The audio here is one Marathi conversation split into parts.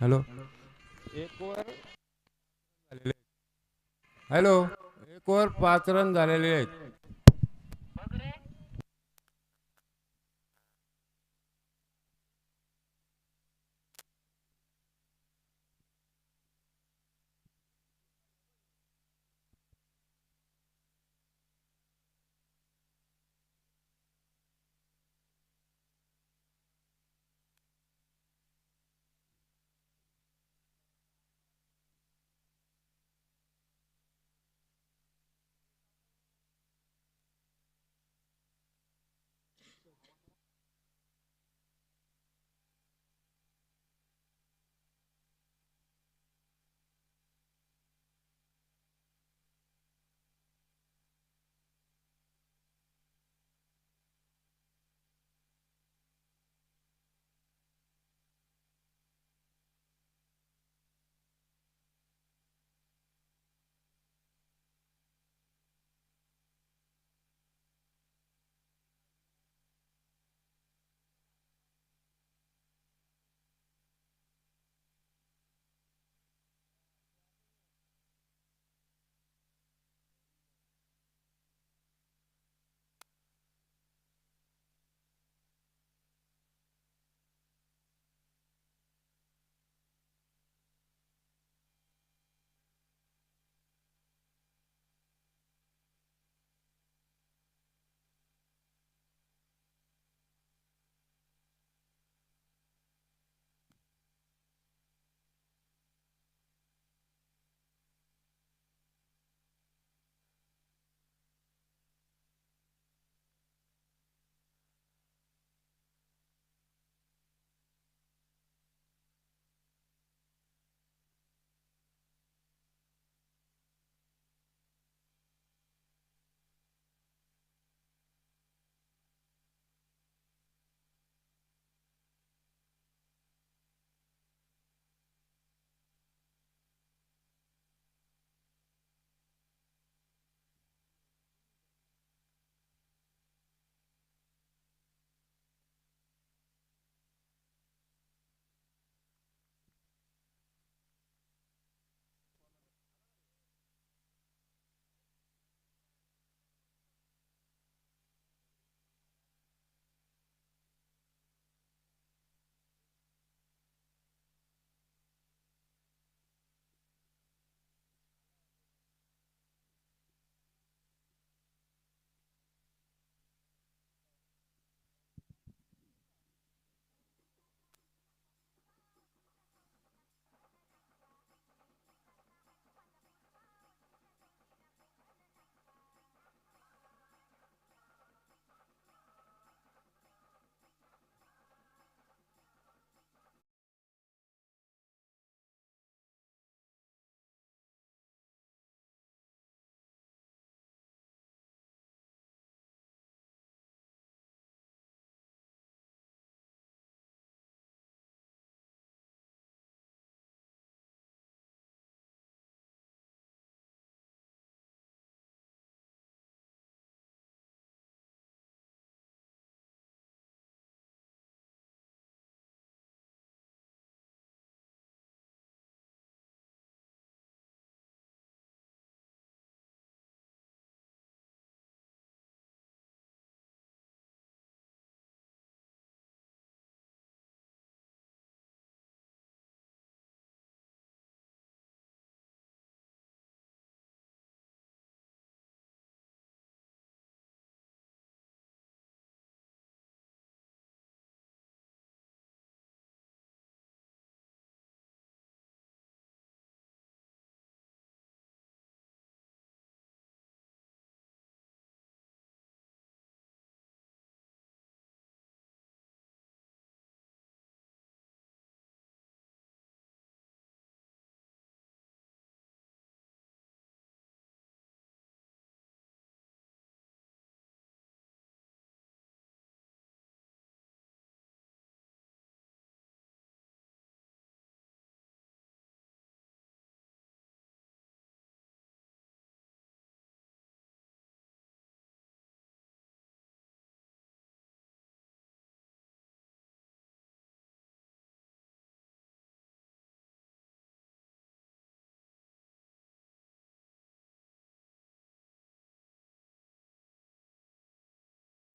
हॅलो. एक ओव्हर झालेले आहेत. हॅलो. एक ओव्हर 5 रन झालेले आहेत.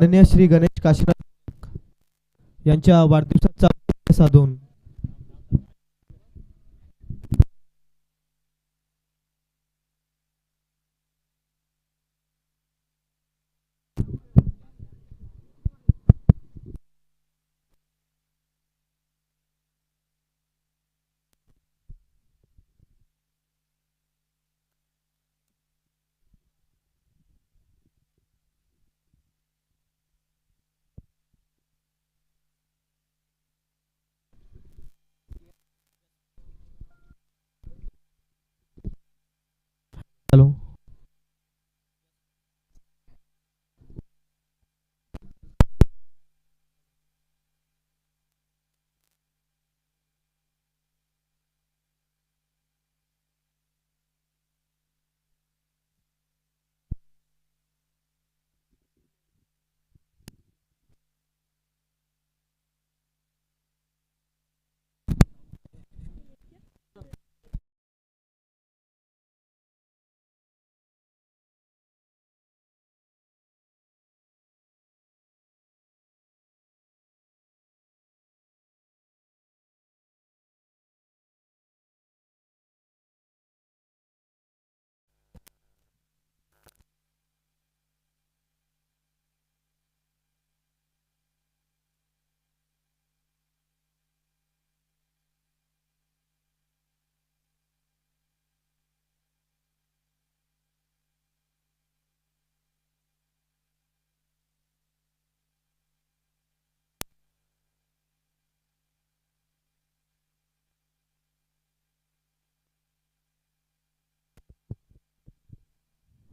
माननीय श्री गणेश काशीनाथ यांच्या वाढदिवसाचा औचित्य साधून hello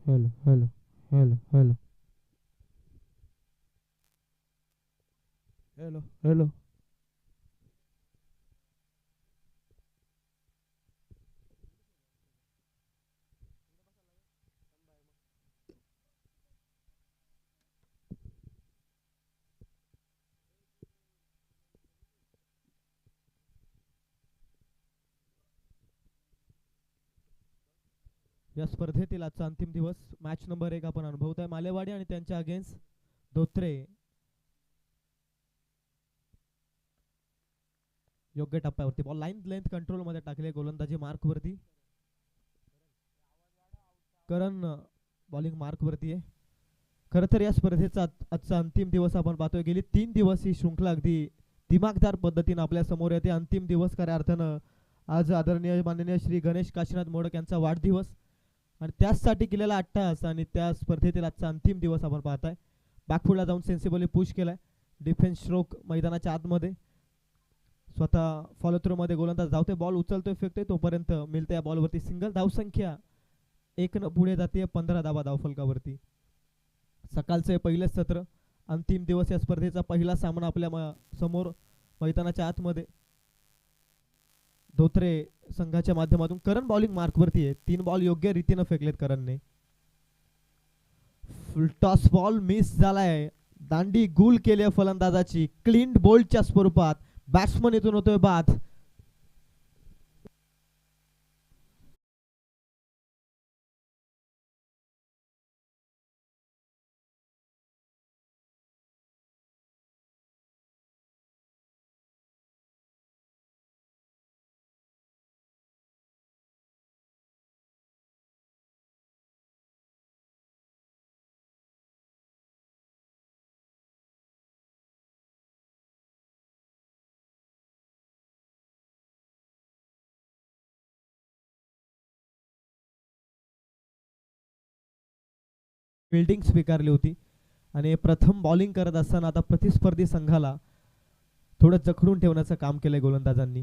hello hello hello hello hello hello या स्पर्धेतील आजचा अंतिम दिवस मॅच नंबर 1 आपण अनुभवतोय मालेवाडी आणि त्यांच्या अगेन्स्ट धोत्रे. योग्य टप्प्यावरती बॉल लाईन लेंथ कंट्रोल मध्ये टाकले गोलंदाजी मार्क वरती. करण बॉलिंग मार्क वरती आहे. खरं तर या स्पर्धेचा आजचा अंतिम दिवस आपण पाहतोय. गेली 3 दिवस ही शृंखला अगदी दिमागदार पद्धतीने आपल्या समोर येते. अंतिम दिवस खऱ्या अर्थानं आज आदरणीय माननीय श्री गणेश काशीनाथ मोडक यांचा वाढदिवस आणि त्याचसाठी केलेला अट्टहास आणि त्या स्पर्धेतील आजचा अंतिम दिवस आपण पाहताय. बॅकफुटला जाऊन सेन्सिबली पुश केलाय. डिफेन्स स्ट्रोक मैदानाच्या आतमध्ये स्वतः फॉलो थ्रो मध्ये गोलंदाज धावते. बॉल उचलतोय फेकतोय तोपर्यंत मिळते या बॉलवरती सिंगल. धावसंख्या 1 न पुढे जाते 15 धावा धावफलकावरती. सकाळचे पहिले सत्र अंतिम दिवस या स्पर्धेचा पहिला सामना आपल्या समोर मैदानाच्या आतमध्ये धोत्रे संघाच्या माध्यमातून. करण बॉलिंग मार्क वरती आहे. 3 बॉल योग्य रीतीने फेकलेत करणने. फुल टॉस बॉल मिस झालाय. दांडी गुल केली फलंदाजाची क्लीन बोल्डच्या स्वरूपात. बॅट्समन इथून होतोय बाद. फिल्डिंग स्वीकारली होती आणि प्रथम बॉलिंग करत असताना आता प्रतिस्पर्धी संघाला थोडं जखडून ठेवण्याचं काम केलंय गोलंदाजांनी.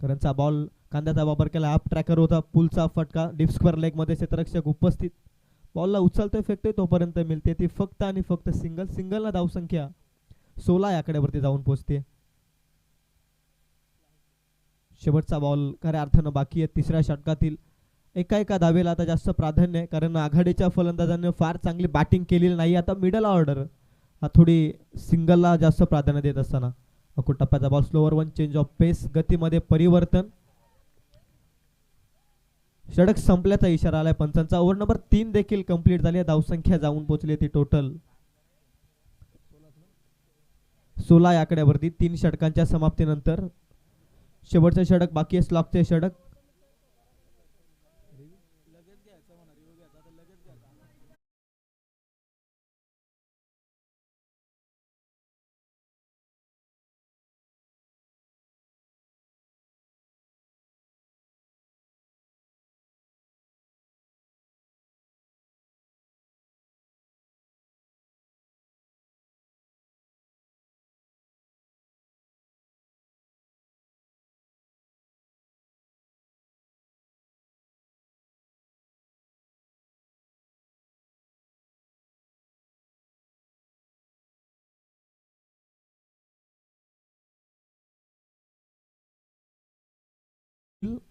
करणचा बॉल कांद्याचा वापर केला. अप ट्रॅकर होता. पुलचा फटका डीप स्क्वेअर लेग मध्ये क्षेत्ररक्षक उपस्थित. बॉलला उचलतोय फेकतोय तोपर्यंत मिळते ती फक्त आणि फक्त सिंगल. सिंगलला धावसंख्या 16 या आकड्यावरती जाऊन पोहोचते. शेवटचा बॉल खऱ्या अर्थानं बाकी आहे. तिसऱ्या षटकातील एका धावेला आता जास्त प्राधान्य आहे कारण आघाडीच्या फलंदाजांनी फार चांगली बॅटिंग केलेली नाही. आता मिडल ऑर्डर हा थोडी सिंगलला जास्त प्राधान्य देत असताना अकूट टप्प्याचा बॉल स्लोवर 1 चेंज ऑफ पेस गतीमध्ये परिवर्तन. षटक संपल्याचा इशारा आलाय पंचांचा. ओव्हर नंबर 3 देखील कंप्लीट झाली. धावसंख्या जाऊन पोहोचली ती टोटल 16 या आकड्यावरती 3 षटकांच्या समाप्तीनंतर शेवटचे षटक बाकी आहे, स्लॉकचे षटक.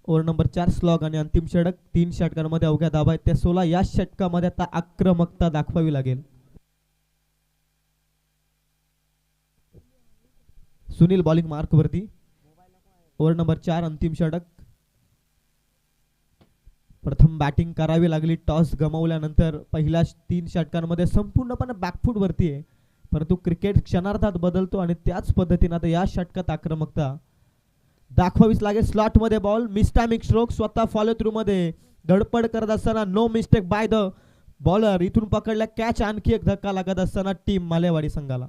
ओव्हर नंबर 4 स्लॉग आणि अंतिम षटक. 3 षटकांमध्ये अवघ्या धावा आहेत त्या 16. या षटकामध्ये आता आक्रमकता दाखवावी लागेल. सुनील बॉलिंग मार्क वरती. ओव्हर नंबर 4 अंतिम षटक. प्रथम बॅटिंग करावी लागली टॉस गमावल्यानंतर. पहिल्या 3 षटकांमध्ये संपूर्णपणे बॅकफूट वरती आहे, परंतु क्रिकेट क्षणार्धात बदलतो आणि त्याच पद्धतीने आता या षटकात आक्रमकता दाखवावीच लागेल. स्लॉट मध्ये बॉल, मिसटायमिंग स्ट्रोक, स्वतः फॉलो थ्रू मध्ये धडपड करत असताना no mistake by the bowler. इथून पकडल्या कॅच. आणखी एक धक्का लागत असताना टीम मालेवाडी संघाला.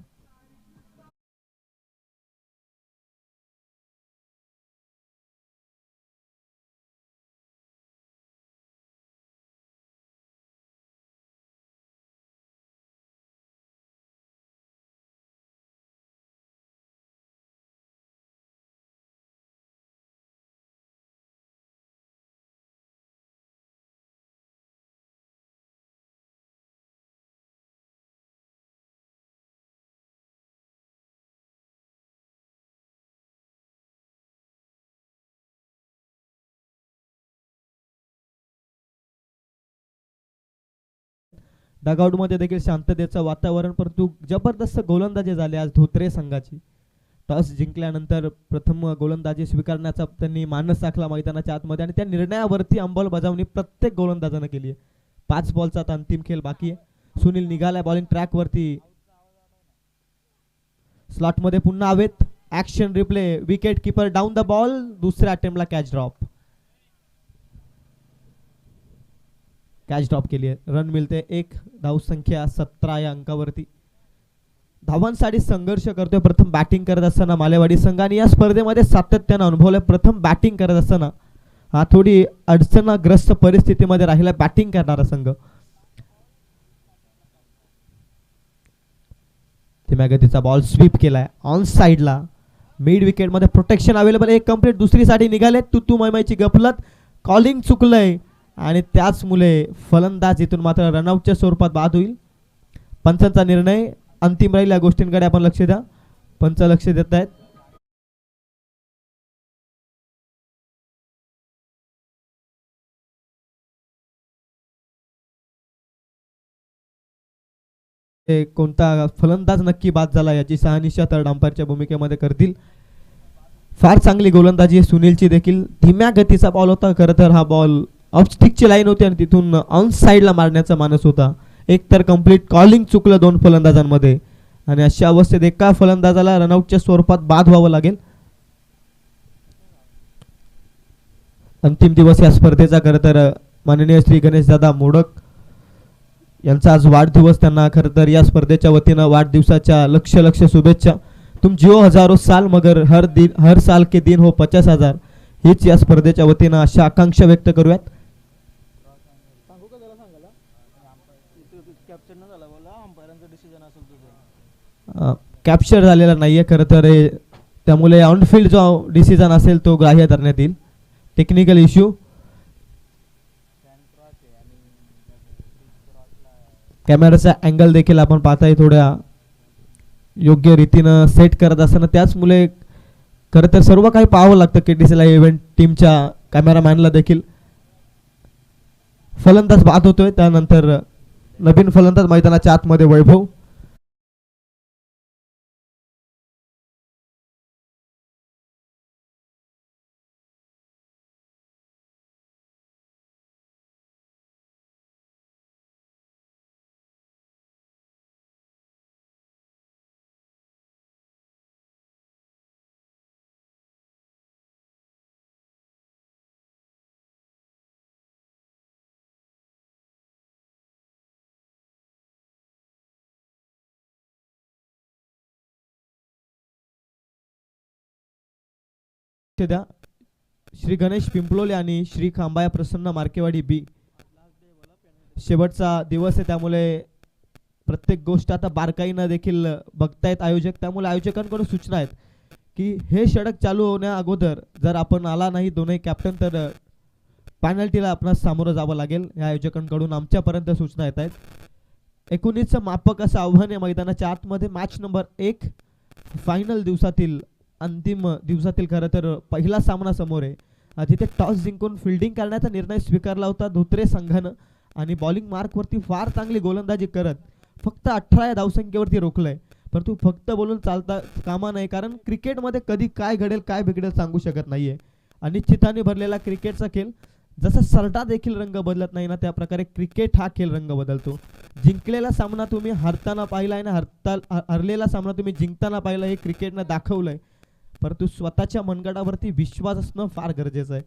डगआउट मध्ये देखील शांततेचं वातावरण, परंतु जबरदस्त गोलंदाजी झाली आज धोत्रे संघाची. टॉस जिंकल्यानंतर प्रथम गोलंदाजी स्वीकारण्याचा त्यांनी मानस राखला मैदानाच्या आतमध्ये आणि त्या निर्णयावरती अंमलबजावणी प्रत्येक गोलंदाजानं केली आहे. 5 बॉलचा आता अंतिम खेळ बाकी आहे. सुनील निघालाय बॉलिंग ट्रॅक वरती. स्लॉट मध्ये पुन्हा हवेत. Action replay. Wicket keeper down the ball. दुसऱ्या अटेम्प्टला कॅच ड्रॉप. कॅच ड्रॉप केली आहे. रन मिळते 1. धाव संख्या 17 या अंकावरती. धावांसाठी संघर्ष करतोय प्रथम बॅटिंग करत असताना मालेवाडी संघ आणि या स्पर्धेमध्ये सातत्यानं अनुभवलंय. प्रथम बॅटिंग करत असताना हा थोडी अडचणग्रस्त परिस्थितीमध्ये राहिला बॅटिंग करणारा संघ. धीम्या गतीचा बॉल स्वीप केलाय ऑन साइडला. मिड विकेट मध्ये प्रोटेक्शन अवेलेबल. एक कंप्लीट. दुसरी साठी निघाले. तुतू मैमाईची गफलत. कॉलिंग चुकलंय आणि त्याच मुले फलंदाज इथून मात्र रनआउटच्या स्वरूपात बाद होईल. पंचांचा निर्णय अंतिम राहील. या गोष्टींकडे आपण लक्ष द्या. पंच लक्ष देत आहेत. कोणता फलंदाज नक्की बाद झाला याची शहानिशा थर्ड अंपायरच्या भूमिकेमध्ये करतील. फार चांगली गोलंदाजी सुनीलची देखील. धीम्या गतीचा बॉल होता. खरं तर हा बॉल ऑफस्टिकची लाईन होती आणि तिथून ऑन साइडला मारण्याचा मानस होता. एक तर कंप्लीट कॉलिंग चुकलं 2 फलंदाजांमध्ये आणि अशा अवस्थेत एका फलंदाजाला रनआउटच्या स्वरूपात बाद व्हावं लागेल. अंतिम दिवस या स्पर्धेचा. खरं तर माननीय श्री गणेशदादा मोडक यांचा आज वाढदिवस. त्यांना खरं तर या स्पर्धेच्या वतीनं वाढदिवसाच्या लक्ष शुभेच्छा. तुम जिओ हजारो साल मगर हर साल के दिन हो 50,000 हीच या स्पर्धेच्या वतीनं अशा आकांक्षा व्यक्त करूयात. कॅप्चर झालेला नाहीये खरं तर, त्यामुळे ऑनफिल्ड जो डिसिजन असेल तो ग्राह्य धरण्यात येईल. Technical issue. कॅमेराचा अँगल देखील आपण पाहताय थोड्या योग्य रीतीनं सेट करत असताना त्याचमुळे खरं तर सर्व काही पाहावं लागतं केटीसीला इव्हेंट टीमच्या कॅमेरामॅनला देखील. फलंदाज बाद होतोय. त्यानंतर नवीन फलंदाज मैदानाच्या आतमध्ये वैभव. द्या. श्री गणेश पिंपलोले आणि श्री खांबाया प्रसन्न मार्केवाडी बी. शेवटचा दिवस आहे त्यामुळे प्रत्येक गोष्ट आता बारकाईनं देखील बघतायत आयोजक. त्यामुळे आयोजकांकडून सूचना आहेत की हे षटक चालू होण्या अगोदर जर आपण आला नाही दोन्ही कॅप्टन तर पेनल्टीला आपणास सामोरं जावं लागेल. या आयोजकांकडून आमच्यापर्यंत सूचना येत आहेत. 19चं मापक असं आव्हान आहे मैदानाच्या आतमध्ये. मॅच नंबर 1 फायनल दिवसातील अंतिम दिवसातील खरं तर पहिला सामना समोर आहे. जिथे टॉस जिंकून फिल्डिंग करण्याचा निर्णय स्वीकारला होता धोत्रे संघानं आणि बॉलिंग मार्कवरती फार चांगली गोलंदाजी करत फक्त 18 या धावसंख्येवरती रोखलंय. परंतु फक्त बोलून चालता कामा नाही, कारण क्रिकेटमध्ये कधी काय घडेल काय बिघडेल सांगू शकत नाहीये. अनिश्चिताने भरलेला क्रिकेटचा खेळ जसा सरडा देखील रंग बदलत नाही ना, त्या प्रकारे क्रिकेट हा खेळ रंग बदलतो. जिंकलेला सामना तुम्ही हरताना पाहिलाय ना, हरलेला सामना तुम्ही जिंकताना पाहिला, हे क्रिकेटनं दाखवलंय. परंतु स्वतःच्या मनगटावरती विश्वास असणं फार गरजेचं आहे.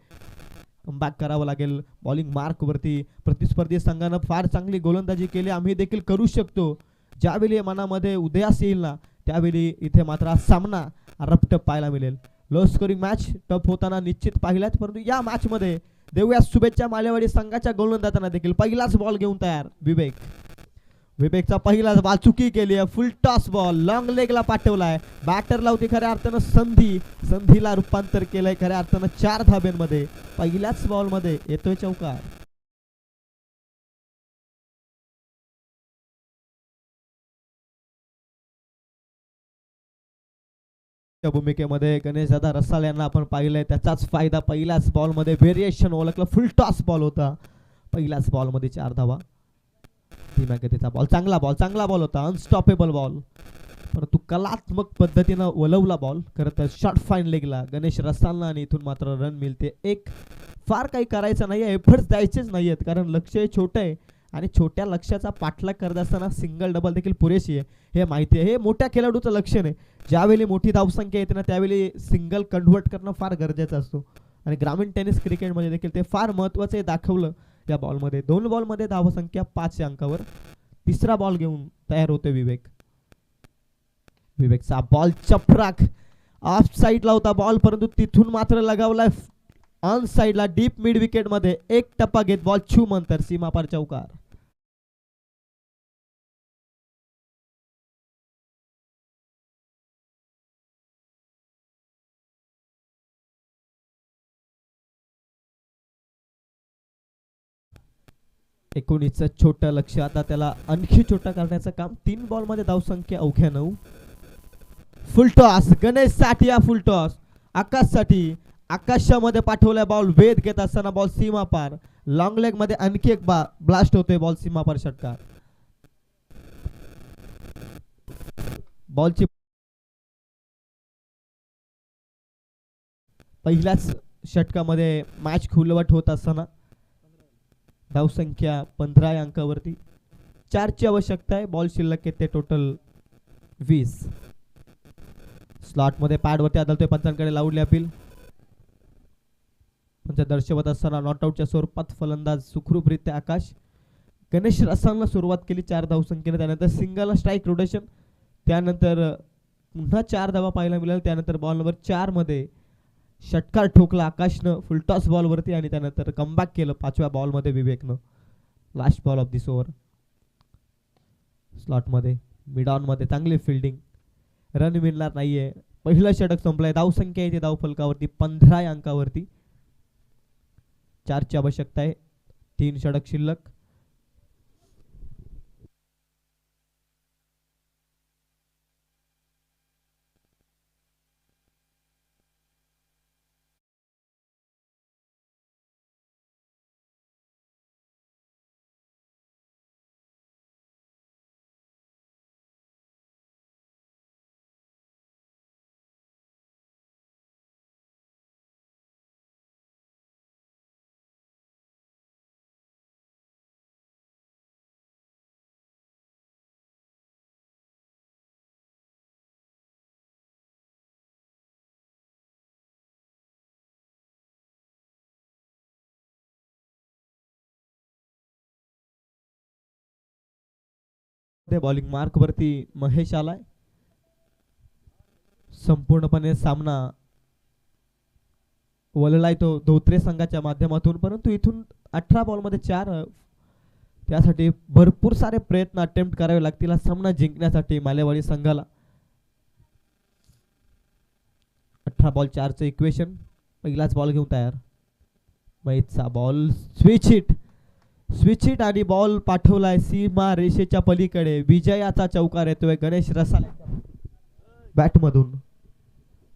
कमबॅक करावं लागेल. बॉलिंग मार्कवरती प्रतिस्पर्धी संघानं फार चांगली गोलंदाजी केली. आम्ही देखील करू शकतो. ज्यावेळी मनामध्ये उदयास येईल ना त्यावेळी इथे मात्र हा सामना रपटप पाहायला मिळेल. लो स्कोरिंग मॅच टप होताना निश्चित पाहिल्यात, परंतु या मॅचमध्ये देऊया शुभेच्छा मालेवाडी संघाच्या गोलंदाजांना देखील. पहिलाच बॉल घेऊन तयार विवेक. विवेकचा पहिलाच बॉल चुकी केली आहे. फुल टॉस बॉल लॉंग लेगला पाठवलाय. बॅटरला होती खऱ्या अर्थानं संधीला रूपांतर केलंय खऱ्या अर्थानं 4 धाब्यांमध्ये. पहिल्याच बॉल मध्ये येतोय चौकार. भूमिकेमध्ये गणेश दादा रसाल यांना आपण पाहिलंय. त्याचाच फायदा पहिल्याच बॉल मध्ये व्हेरिएशन ओळखलं. फुल टॉस बॉल होता. पहिल्याच बॉल मध्ये 4 धावा. धीम्या बॉल चांगला बॉल होता. अनस्टॉपेबल बॉल, परंतु कलात्मक पद्धतीनं वलवला बॉल. खरं तर शॉर्ट फाईन लेगला गणेश रसालला आणि इथून मात्र रन मिळते. एक फार काही करायचं नाही, एफर्ट्स द्यायचेच नाहीयेत, कारण लक्ष छोटं आहे आणि छोट्या लक्ष्याचा पाठलाग करत असताना सिंगल डबल देखील पुरेशी आहे हे माहिती आहे. हे मोठ्या खेळाडूचं लक्षण आहे. ज्यावेळी मोठी धावसंख्या येते ना त्यावेळी सिंगल कन्व्हर्ट करणं फार गरजेचं असतो आणि ग्रामीण टेनिस क्रिकेटमध्ये देखील ते फार महत्त्वाचं आहे. दाखवलं या बॉलमध्ये. 2 बॉलमध्ये धावसंख्या 5 अंकावर. तिसरा बॉल घेऊन तयार होते विवेक. विवेकचा बॉल चपराक ऑफ साईडला होता बॉल, परंतु तिथून मात्र लगावलाय ऑन साईडला डीप मिड विकेट मध्ये. एक टप्पा घेत बॉल छूम अंतर सीमापार चौकार. एकोणीसचं छोटं लक्ष आता त्याला आणखी छोटा करण्याचं काम. 3 बॉल मध्ये धावसंख्या अवघ्या 9. फुल टॉस गणेश साठी. हा फुल टॉस आकाशसाठी. आकाशामध्ये पाठवलाय बॉल. वेध घेत असताना बॉल सीमा पार. लॉंग लेग मध्ये आणखी एक ब्लास्ट होतोय. बॉल सीमा पार षटकार. बॉलची पहिल्याच षटकामध्ये मॅच खुलवट होत असताना धावसंख्या 15 या अंकावरती. 4ची आवश्यकता आहे. बॉल शिल्लक येते टोटल 20. स्लॉट मध्ये पॅड वरती आदळतोय. पंचांकडे लावली अपील. पंच दर्शवत असताना नॉट आउटच्या स्वरूपात फलंदाज सुखरूपरित्या आकाश. गणेश रसालनं सुरुवात केली 4 धावसंख्येने. त्यानंतर सिंगल स्ट्राईक रोटेशन. त्यानंतर पुन्हा 4 धावा पाहायला मिळाल. त्यानंतर बॉल नंबर 4 मध्ये षटकार ठोकला आकाशनं फुलटॉस बॉलवरती आणि त्यानंतर कमबॅक केलं 5व्या बॉलमध्ये विवेकनं. Last ball of this over. स्लॉटमध्ये मिड ऑन मध्ये चांगली फिल्डिंग. रन मिळणार नाहीये. पहिलं षटक संपलंय. धावसंख्या येते धावफलकावरती 15 या अंकावरती. 4ची आवश्यकता आहे. 3 षटक शिल्लक. बॉलिंग मार्क वरती महेश आलाय. संपूर्णपणे सामना वललाय तो धोत्रे संघाच्या माध्यमातून, परंतु इथून 18 बॉलमध्ये 4, त्यासाठी भरपूर सारे प्रयत्न अटेम्प्ट करावे लागतील हा सामना जिंकण्यासाठी मालेवाडी संघाला. 18 बॉल 4चं इक्वेशन. पहिलाच बॉल घेऊन तयार. मैतचा बॉल स्विच हिट आणि बॉल पाठवलाय सीमा रेषेच्या पलीकडे. विजयाचा चौकार येतोय गणेश रसाल बॅट मधून.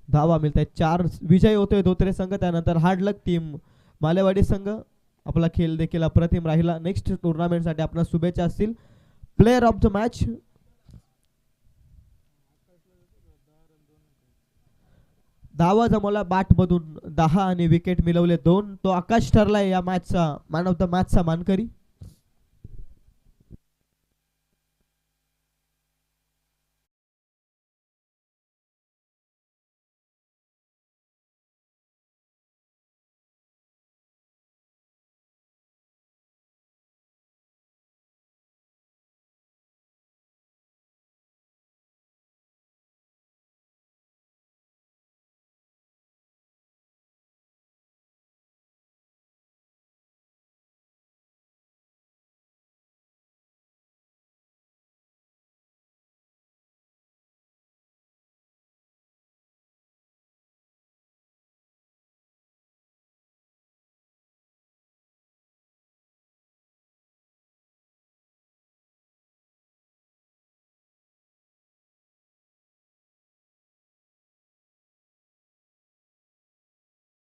धावा मिळत आहेत. 4 विजय होतोय धोत्रे संघ. त्यानंतर हार्ड लक टीम मालेवाडी संघ. आपला खेळ देखील अप्रतिम राहिला. नेक्स्ट टुर्नामेंटसाठी आपल्या शुभेच्छा असतील. प्लेयर ऑफ द मॅच धावा जमवला बॅट मधून 10 आणि विकेट मिळवले 2. तो आकाश ठरलाय या मॅचचा मॅन ऑफ द मॅचचा मानकरी.